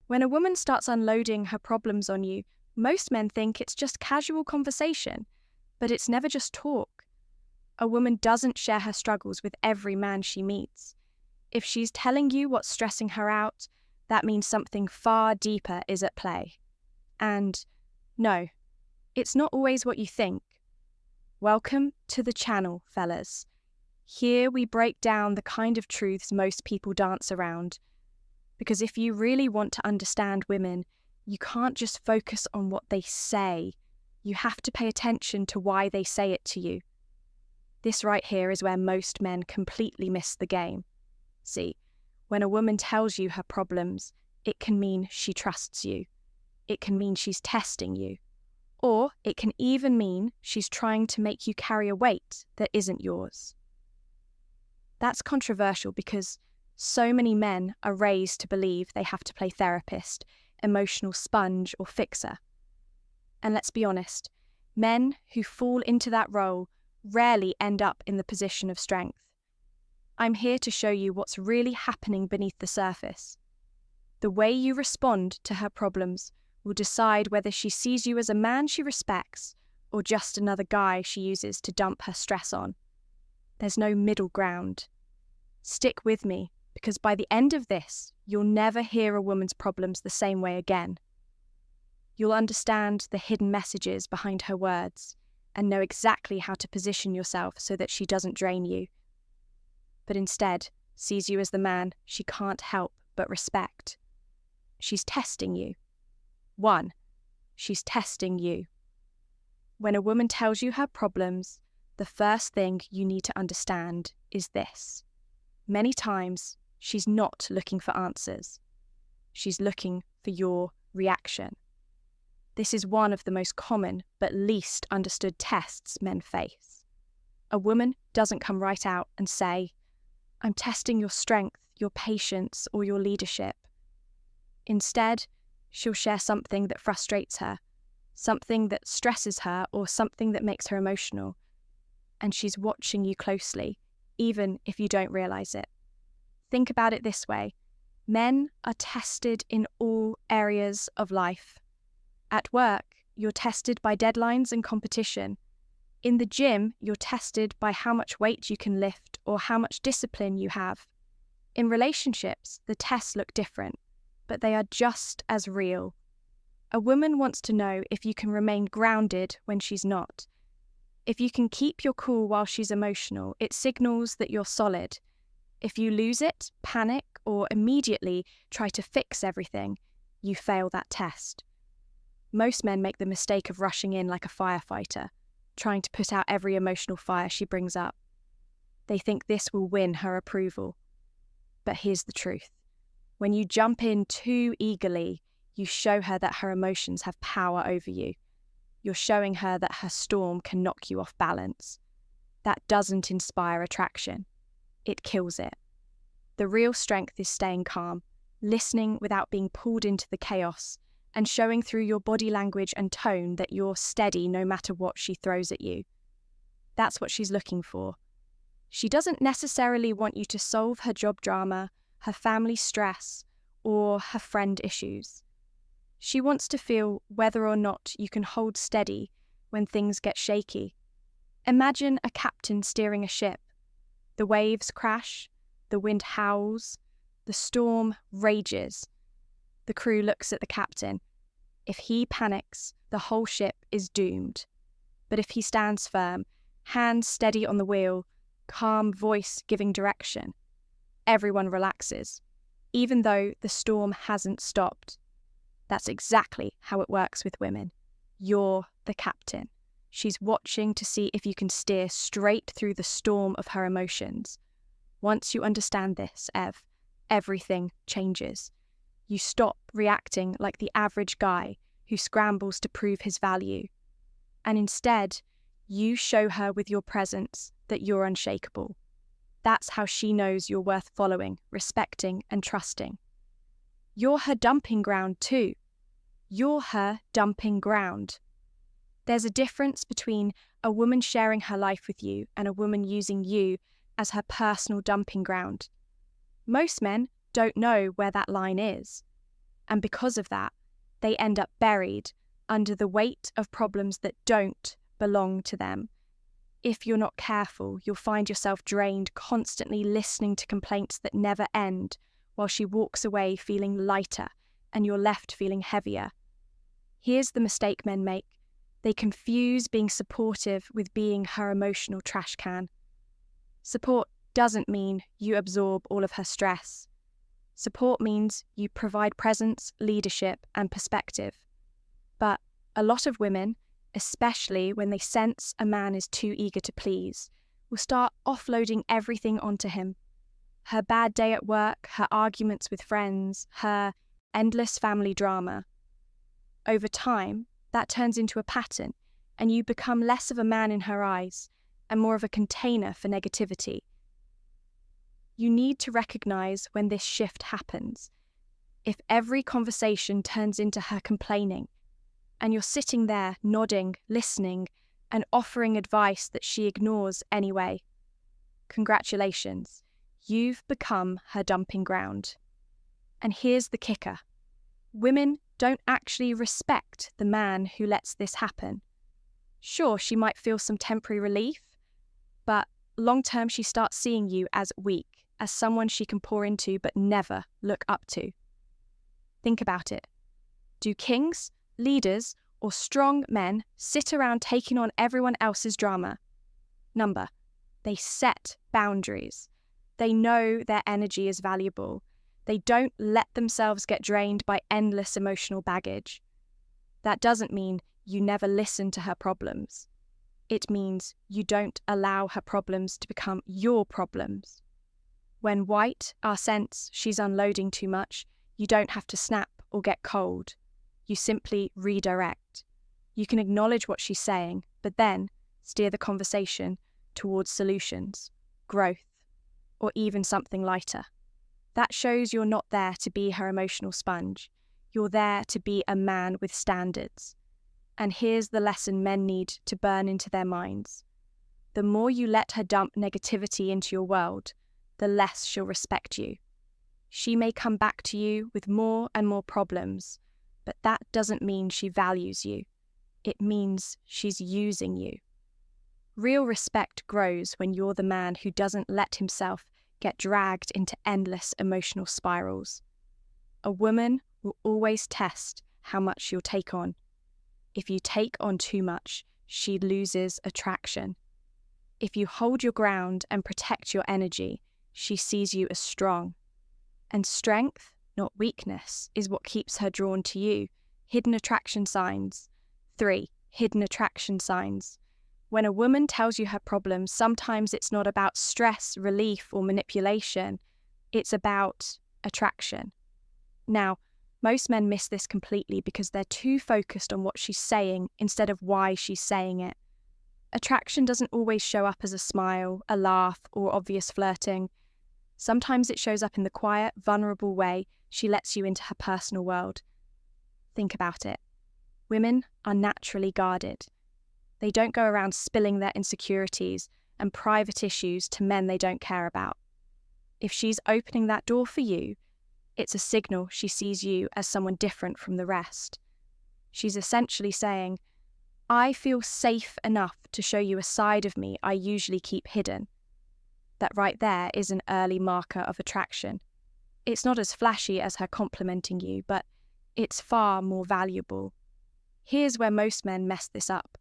When a woman starts unloading her problems on you, most men think it's just casual conversation, but it's never just talk. A woman doesn't share her struggles with every man she meets. If she's telling you what's stressing her out, that means something far deeper is at play. And no, it's not always what you think. Welcome to the channel, fellas. Here we break down the kind of truths most people dance around. Because if you really want to understand women, you can't just focus on what they say. You have to pay attention to why they say it to you. This right here is where most men completely miss the game. See, when a woman tells you her problems, it can mean she trusts you. It can mean she's testing you. Or it can even mean she's trying to make you carry a weight that isn't yours. That's controversial because so many men are raised to believe they have to play therapist, emotional sponge, or fixer. And let's be honest, men who fall into that role rarely end up in the position of strength. I'm here to show you what's really happening beneath the surface. The way you respond to her problems will decide whether she sees you as a man she respects or just another guy she uses to dump her stress on. There's no middle ground. Stick with me, because by the end of this, you'll never hear a woman's problems the same way again. You'll understand the hidden messages behind her words and know exactly how to position yourself so that she doesn't drain you, but instead sees you as the man she can't help but respect. She's testing you. 1. She's testing you. When a woman tells you her problems, the first thing you need to understand is this. Many times, she's not looking for answers. She's looking for your reaction. This is one of the most common but least understood tests men face. A woman doesn't come right out and say, "I'm testing your strength, your patience, or your leadership." Instead, she'll share something that frustrates her, something that stresses her, or something that makes her emotional. And she's watching you closely, even if you don't realize it. Think about it this way. Men are tested in all areas of life. At work, you're tested by deadlines and competition. In the gym, you're tested by how much weight you can lift or how much discipline you have. In relationships, the tests look different, but they are just as real. A woman wants to know if you can remain grounded when she's not. If you can keep your cool while she's emotional, it signals that you're solid. If you lose it, panic, or immediately try to fix everything, you fail that test. Most men make the mistake of rushing in like a firefighter, trying to put out every emotional fire she brings up. They think this will win her approval. But here's the truth. When you jump in too eagerly, you show her that her emotions have power over you. You're showing her that her storm can knock you off balance. That doesn't inspire attraction. It kills it. The real strength is staying calm, listening without being pulled into the chaos, and showing through your body language and tone that you're steady no matter what she throws at you. That's what she's looking for. She doesn't necessarily want you to solve her job drama, her family stress, or her friend issues. She wants to feel whether or not you can hold steady when things get shaky. Imagine a captain steering a ship. The waves crash, the wind howls, the storm rages. The crew looks at the captain. If he panics, the whole ship is doomed. But if he stands firm, hands steady on the wheel, calm voice giving direction, everyone relaxes, even though the storm hasn't stopped. That's exactly how it works with women. You're the captain. She's watching to see if you can steer straight through the storm of her emotions. Once you understand this, Ev, everything changes. You stop reacting like the average guy who scrambles to prove his value. And instead, you show her with your presence that you're unshakable. That's how she knows you're worth following, respecting, and trusting. You're her dumping ground too. You're her dumping ground. There's a difference between a woman sharing her life with you and a woman using you as her personal dumping ground. Most men don't know where that line is. And because of that, they end up buried under the weight of problems that don't belong to them. If you're not careful, you'll find yourself drained, constantly listening to complaints that never end, while she walks away feeling lighter and you're left feeling heavier. Here's the mistake men make. They confuse being supportive with being her emotional trash can. Support doesn't mean you absorb all of her stress. Support means you provide presence, leadership, and perspective. But a lot of women, especially when they sense a man is too eager to please, will start offloading everything onto him. Her bad day at work, her arguments with friends, her endless family drama. Over time, that turns into a pattern, and you become less of a man in her eyes and more of a container for negativity. You need to recognize when this shift happens. If every conversation turns into her complaining, and you're sitting there nodding, listening, and offering advice that she ignores anyway, congratulations, you've become her dumping ground. And here's the kicker. Women don't actually respect the man who lets this happen. Sure, she might feel some temporary relief, but long-term she starts seeing you as weak, as someone she can pour into but never look up to. Think about it. Do kings, leaders, or strong men sit around taking on everyone else's drama? Number, they set boundaries. They know their energy is valuable. They don't let themselves get drained by endless emotional baggage. That doesn't mean you never listen to her problems. It means you don't allow her problems to become your problems. When white sense she's unloading too much, you don't have to snap or get cold. You simply redirect. You can acknowledge what she's saying, but then steer the conversation towards solutions, growth, or even something lighter. That shows you're not there to be her emotional sponge. You're there to be a man with standards. And here's the lesson men need to burn into their minds. The more you let her dump negativity into your world, the less she'll respect you. She may come back to you with more and more problems, but that doesn't mean she values you. It means she's using you. Real respect grows when you're the man who doesn't let himself get dragged into endless emotional spirals. A woman will always test how much she'll take on. If you take on too much, she loses attraction. If you hold your ground and protect your energy, she sees you as strong. And strength, not weakness, is what keeps her drawn to you. Hidden attraction signs. 3. Hidden attraction signs. When a woman tells you her problems, sometimes it's not about stress, relief, or manipulation. It's about attraction. Now, most men miss this completely because they're too focused on what she's saying instead of why she's saying it. Attraction doesn't always show up as a smile, a laugh, or obvious flirting. Sometimes it shows up in the quiet, vulnerable way she lets you into her personal world. Think about it. Women are naturally guarded. They don't go around spilling their insecurities and private issues to men they don't care about. If she's opening that door for you, it's a signal she sees you as someone different from the rest. She's essentially saying, I feel safe enough to show you a side of me I usually keep hidden. That right there is an early marker of attraction. It's not as flashy as her complimenting you, but it's far more valuable. Here's where most men mess this up.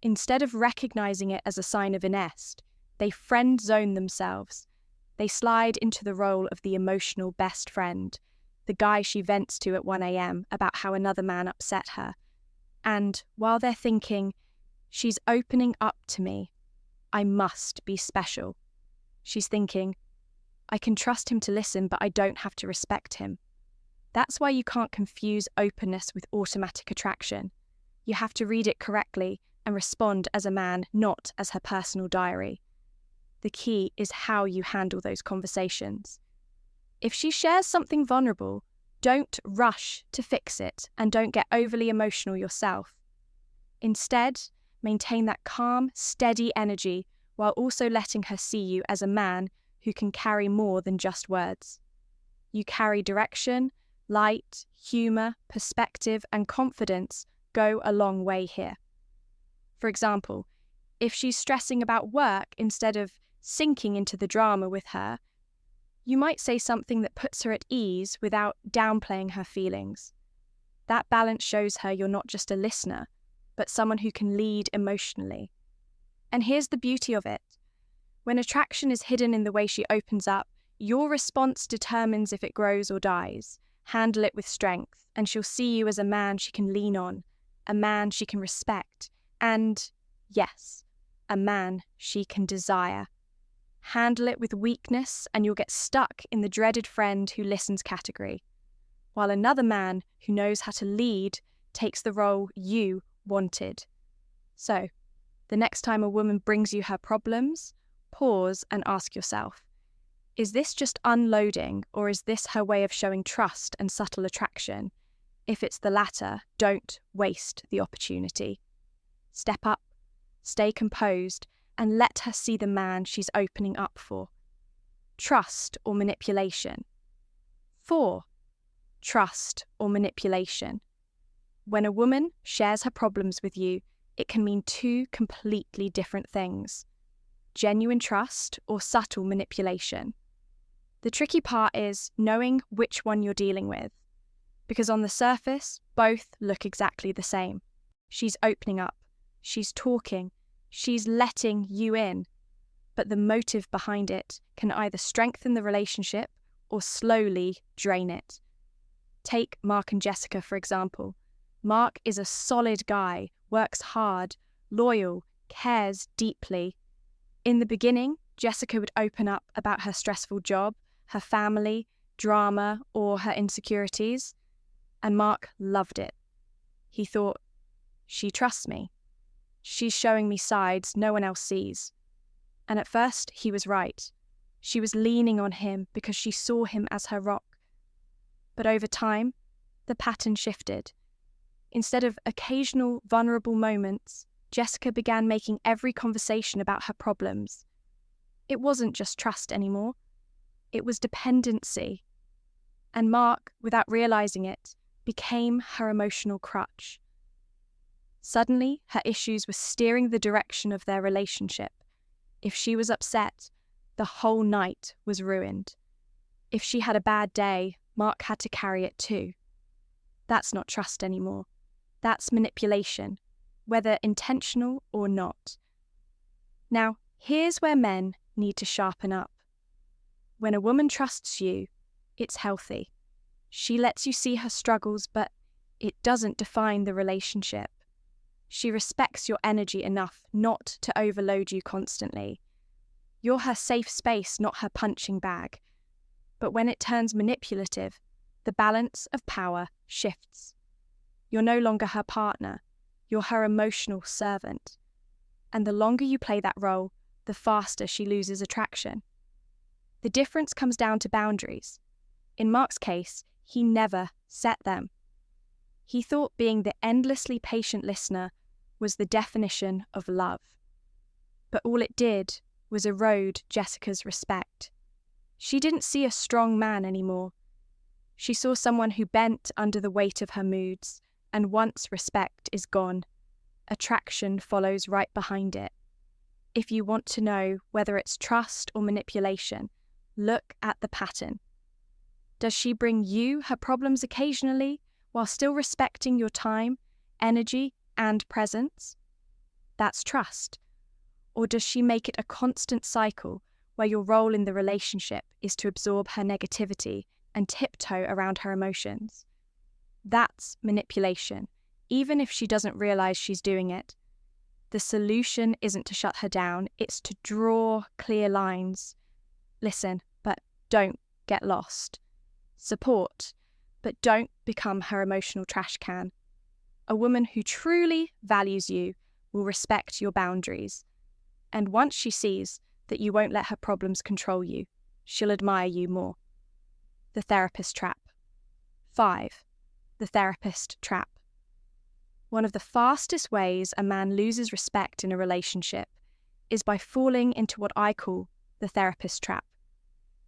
Instead of recognizing it as a sign of nest, they friend zone themselves. They slide into the role of the emotional best friend, the guy she vents to at 1 a.m. about how another man upset her. And while they're thinking, she's opening up to me, I must be special, she's thinking, I can trust him to listen, but I don't have to respect him. That's why you can't confuse openness with automatic attraction. You have to read it correctly and respond as a man, not as her personal diary. The key is how you handle those conversations. If she shares something vulnerable, don't rush to fix it and don't get overly emotional yourself. Instead, maintain that calm, steady energy while also letting her see you as a man who can carry more than just words. You carry direction, Light, humor, perspective, and confidence go a long way here. For example, if she's stressing about work instead of sinking into the drama with her, you might say something that puts her at ease without downplaying her feelings. That balance shows her you're not just a listener, but someone who can lead emotionally. And here's the beauty of it. When attraction is hidden in the way she opens up, your response determines if it grows or dies. Handle it with strength, and she'll see you as a man she can lean on, a man she can respect, and, yes, a man she can desire. Handle it with weakness, and you'll get stuck in the dreaded friend who listens category, while another man who knows how to lead takes the role you wanted. So, the next time a woman brings you her problems, pause and ask yourself, is this just unloading, or is this her way of showing trust and subtle attraction? If it's the latter, don't waste the opportunity. Step up, stay composed, and let her see the man she's opening up for. Trust or manipulation? 4. Trust or manipulation. When a woman shares her problems with you, it can mean two completely different things: genuine trust or subtle manipulation. The tricky part is knowing which one you're dealing with, because on the surface, both look exactly the same. She's opening up, she's talking, she's letting you in, but the motive behind it can either strengthen the relationship or slowly drain it. Take Mark and Jessica, for example. Mark is a solid guy, works hard, loyal, cares deeply. In the beginning, Jessica would open up about her stressful job, her family, drama, or her insecurities, and Mark loved it. He thought, she trusts me. She's showing me sides no one else sees. And at first, he was right. She was leaning on him because she saw him as her rock. But over time, the pattern shifted. Instead of occasional vulnerable moments, Jessica began making every conversation about her problems. It wasn't just trust anymore. It was dependency. And Mark, without realizing it, became her emotional crutch. Suddenly, her issues were steering the direction of their relationship. If she was upset, the whole night was ruined. If she had a bad day, Mark had to carry it too. That's not trust anymore. That's manipulation, whether intentional or not. Now, here's where men need to sharpen up. When a woman trusts you, it's healthy. She lets you see her struggles, but it doesn't define the relationship. She respects your energy enough not to overload you constantly. You're her safe space, not her punching bag. But when it turns manipulative, the balance of power shifts. You're no longer her partner, you're her emotional servant. And the longer you play that role, the faster she loses attraction. The difference comes down to boundaries. In Mark's case, he never set them. He thought being the endlessly patient listener was the definition of love. But all it did was erode Jessica's respect. She didn't see a strong man anymore. She saw someone who bent under the weight of her moods, and once respect is gone, attraction follows right behind it. If you want to know whether it's trust or manipulation, look at the pattern. Does she bring you her problems occasionally while still respecting your time, energy, and presence? That's trust. Or does she make it a constant cycle where your role in the relationship is to absorb her negativity and tiptoe around her emotions? That's manipulation, even if she doesn't realize she's doing it. The solution isn't to shut her down, it's to draw clear lines. Listen, but don't get lost. Support, but don't become her emotional trash can. A woman who truly values you will respect your boundaries. And once she sees that you won't let her problems control you, she'll admire you more. The therapist trap. 5. The therapist trap. One of the fastest ways a man loses respect in a relationship is by falling into what I call the therapist trap.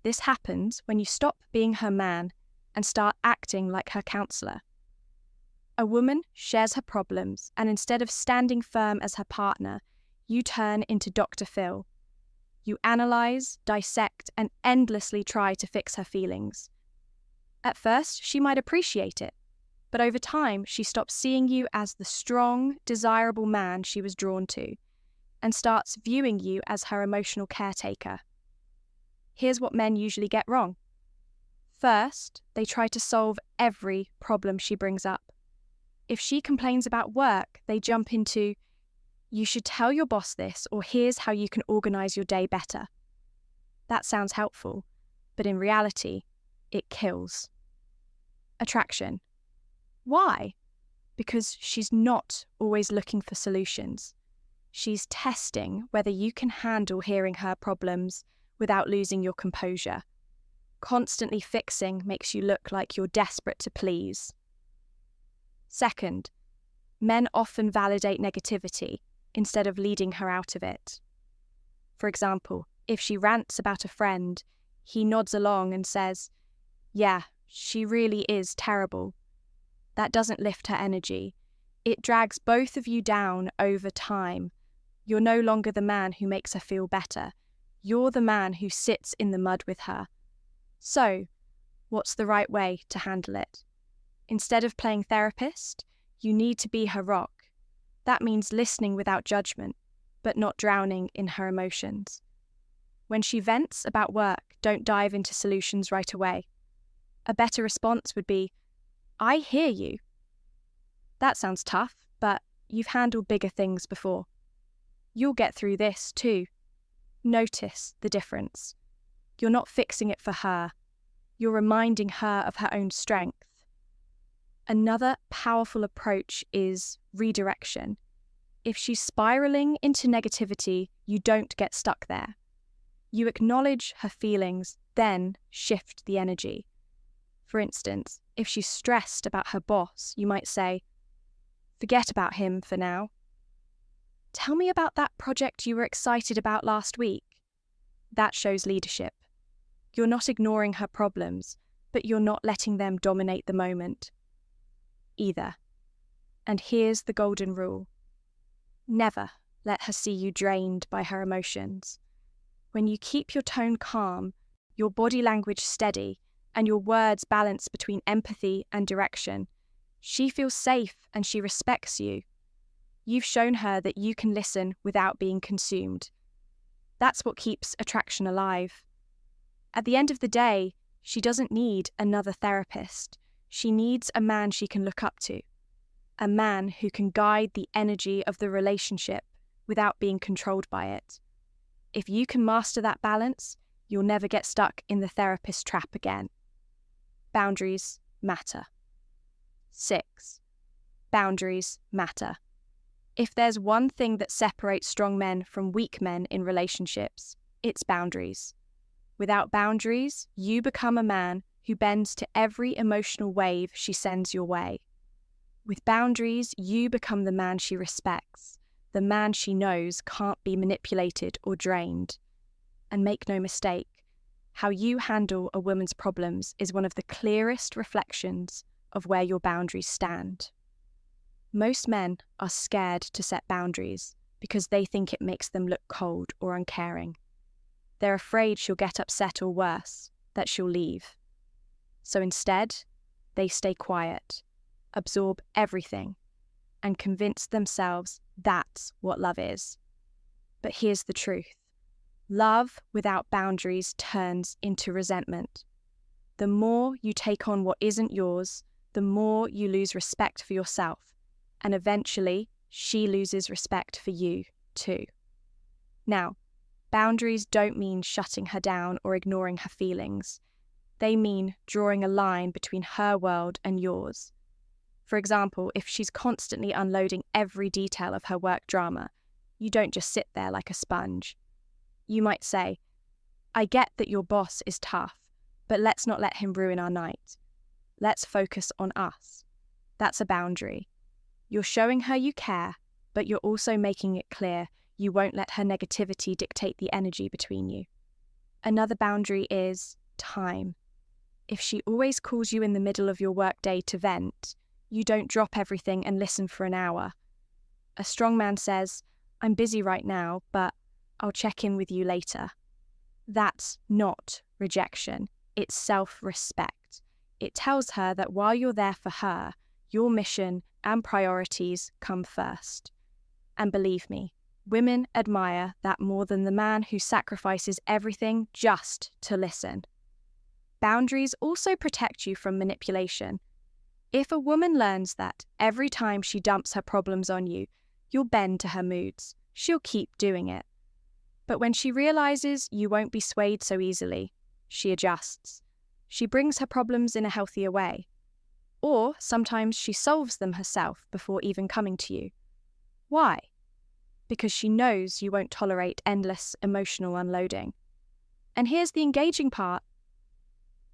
This happens when you stop being her man and start acting like her counselor. A woman shares her problems, and instead of standing firm as her partner, you turn into Dr. Phil. You analyze, dissect, and endlessly try to fix her feelings. At first, she might appreciate it, but over time, she stops seeing you as the strong, desirable man she was drawn to, and starts viewing you as her emotional caretaker. Here's what men usually get wrong. First, they try to solve every problem she brings up. If she complains about work, they jump into, "You should tell your boss this," or "Here's how you can organize your day better." That sounds helpful, but in reality, it kills. Attraction. Why? Because she's not always looking for solutions. She's testing whether you can handle hearing her problems without losing your composure. Constantly fixing makes you look like you're desperate to please. Second, men often validate negativity instead of leading her out of it. For example, if she rants about a friend, he nods along and says, "Yeah, she really is terrible." That doesn't lift her energy. It drags both of you down over time. You're no longer the man who makes her feel better. You're the man who sits in the mud with her. So, what's the right way to handle it? Instead of playing therapist, you need to be her rock. That means listening without judgment, but not drowning in her emotions. When she vents about work, don't dive into solutions right away. A better response would be, "I hear you." That sounds tough, but you've handled bigger things before. You'll get through this too. Notice the difference. You're not fixing it for her. You're reminding her of her own strength. Another powerful approach is redirection. If she's spiraling into negativity, you don't get stuck there. You acknowledge her feelings, then shift the energy. For instance, if she's stressed about her boss, you might say, "Forget about him for now. Tell me about that project you were excited about last week." That shows leadership. You're not ignoring her problems, but you're not letting them dominate the moment either. And here's the golden rule. Never let her see you drained by her emotions. When you keep your tone calm, your body language steady, and your words balance between empathy and direction, she feels safe and she respects you. You've shown her that you can listen without being consumed. That's what keeps attraction alive. At the end of the day, she doesn't need another therapist. She needs a man she can look up to. A man who can guide the energy of the relationship without being controlled by it. If you can master that balance, you'll never get stuck in the therapist trap again. Boundaries matter. 6. Boundaries matter. If there's one thing that separates strong men from weak men in relationships, it's boundaries. Without boundaries, you become a man who bends to every emotional wave she sends your way. With boundaries, you become the man she respects, the man she knows can't be manipulated or drained. And make no mistake, how you handle a woman's problems is one of the clearest reflections of where your boundaries stand. Most men are scared to set boundaries because they think it makes them look cold or uncaring. They're afraid she'll get upset or worse, that she'll leave. So instead, they stay quiet, absorb everything, and convince themselves that's what love is. But here's the truth. Love without boundaries turns into resentment. The more you take on what isn't yours, the more you lose respect for yourself, and eventually she loses respect for you too. Now, boundaries don't mean shutting her down or ignoring her feelings. They mean drawing a line between her world and yours. For example, if she's constantly unloading every detail of her work drama, you don't just sit there like a sponge. You might say, "I get that your boss is tough, but let's not let him ruin our night. Let's focus on us." That's a boundary. You're showing her you care, but you're also making it clear you won't let her negativity dictate the energy between you. Another boundary is time. If she always calls you in the middle of your workday to vent, you don't drop everything and listen for an hour. A strong man says, "I'm busy right now, but I'll check in with you later." That's not rejection, it's self-respect. It tells her that while you're there for her, your mission and priorities come first. And believe me, women admire that more than the man who sacrifices everything just to listen. Boundaries also protect you from manipulation. If a woman learns that every time she dumps her problems on you, you'll bend to her moods, she'll keep doing it. But when she realizes you won't be swayed so easily, she adjusts. She brings her problems in a healthier way. Or sometimes she solves them herself before even coming to you. Why? Because she knows you won't tolerate endless emotional unloading. And here's the engaging part.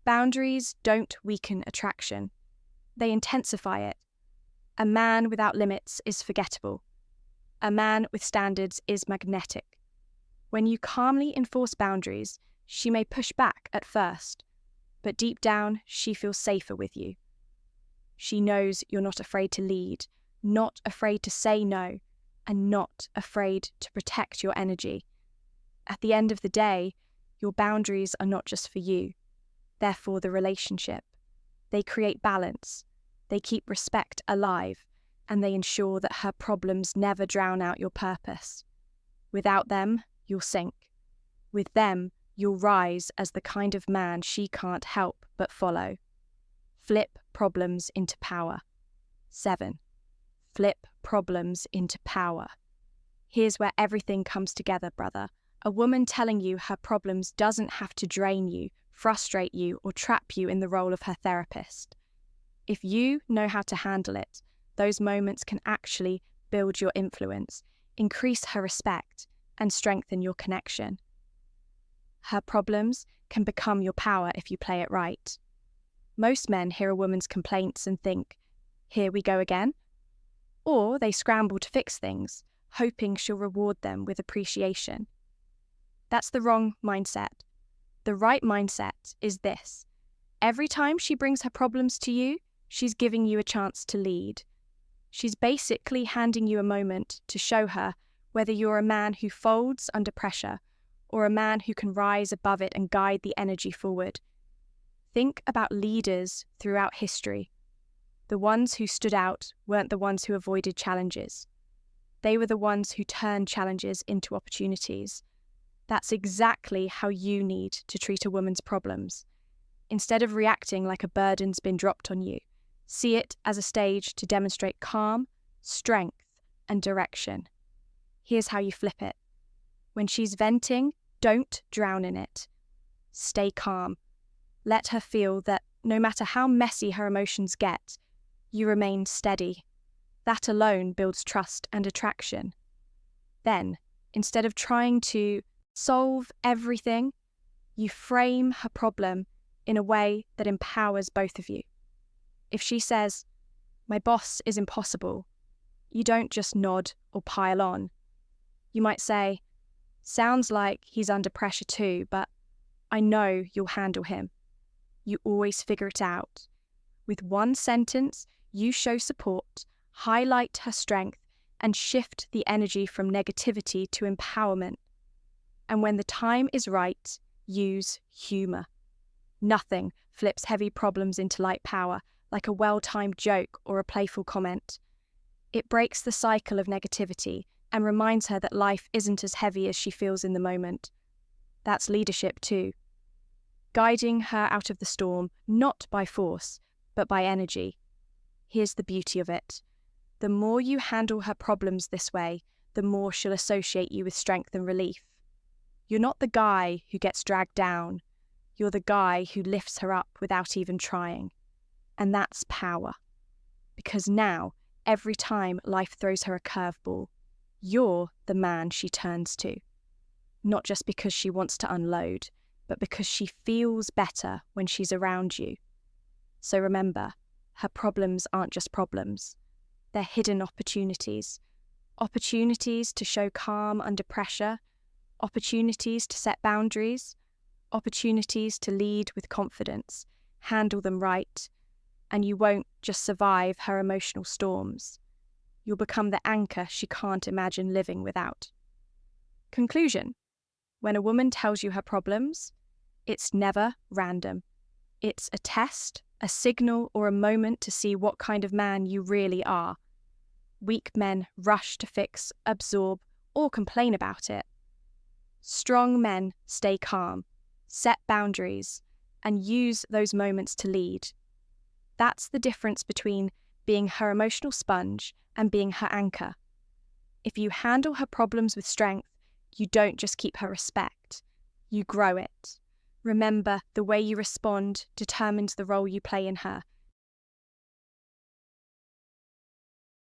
Boundaries don't weaken attraction. They intensify it. A man without limits is forgettable. A man with standards is magnetic. When you calmly enforce boundaries, she may push back at first, but deep down, she feels safer with you. She knows you're not afraid to lead, not afraid to say no, and not afraid to protect your energy. At the end of the day, your boundaries are not just for you. They're for the relationship. They create balance. They keep respect alive, and they ensure that her problems never drown out your purpose. Without them, you'll sink. With them, you'll rise as the kind of man she can't help but follow. Flip problems into power. 7. Flip problems into power. Here's where everything comes together, brother. A woman telling you her problems doesn't have to drain you, frustrate you, or trap you in the role of her therapist. If you know how to handle it, those moments can actually build your influence, increase her respect, and strengthen your connection. Her problems can become your power if you play it right. Most men hear a woman's complaints and think, "Here we go again?" Or they scramble to fix things, hoping she'll reward them with appreciation. That's the wrong mindset. The right mindset is this. Every time she brings her problems to you, she's giving you a chance to lead. She's basically handing you a moment to show her whether you're a man who folds under pressure or a man who can rise above it and guide the energy forward. Think about leaders throughout history. The ones who stood out weren't the ones who avoided challenges. They were the ones who turned challenges into opportunities. That's exactly how you need to treat a woman's problems. Instead of reacting like a burden's been dropped on you, see it as a stage to demonstrate calm, strength, and direction. Here's how you flip it. When she's venting, don't drown in it. Stay calm. Let her feel that no matter how messy her emotions get, you remain steady. That alone builds trust and attraction. Then, instead of trying to solve everything, you frame her problem in a way that empowers both of you. If she says, "My boss is impossible," you don't just nod or pile on. You might say, "Sounds like he's under pressure too, but I know you'll handle him. You always figure it out." With one sentence, you show support, highlight her strength, and shift the energy from negativity to empowerment. And when the time is right, use humor. Nothing flips heavy problems into light power like a well-timed joke or a playful comment. It breaks the cycle of negativity and reminds her that life isn't as heavy as she feels in the moment. That's leadership too. Guiding her out of the storm, not by force, but by energy. Here's the beauty of it. The more you handle her problems this way, the more she'll associate you with strength and relief. You're not the guy who gets dragged down. You're the guy who lifts her up without even trying. And that's power. Because now, every time life throws her a curveball, you're the man she turns to. Not just because she wants to unload, but because she feels better when she's around you. So remember, her problems aren't just problems. They're hidden opportunities. Opportunities to show calm under pressure, opportunities to set boundaries, opportunities to lead with confidence. handle them right, and you won't just survive her emotional storms. You'll become the anchor she can't imagine living without. Conclusion: when a woman tells you her problems, it's never random. It's a test, a signal, or a moment to see what kind of man you really are. Weak men rush to fix, absorb, or complain about it. Strong men stay calm, set boundaries, and use those moments to lead. That's the difference between being her emotional sponge and being her anchor. If you handle her problems with strength, you don't just keep her respect, you grow it. Remember, the way you respond determines the role you play in her,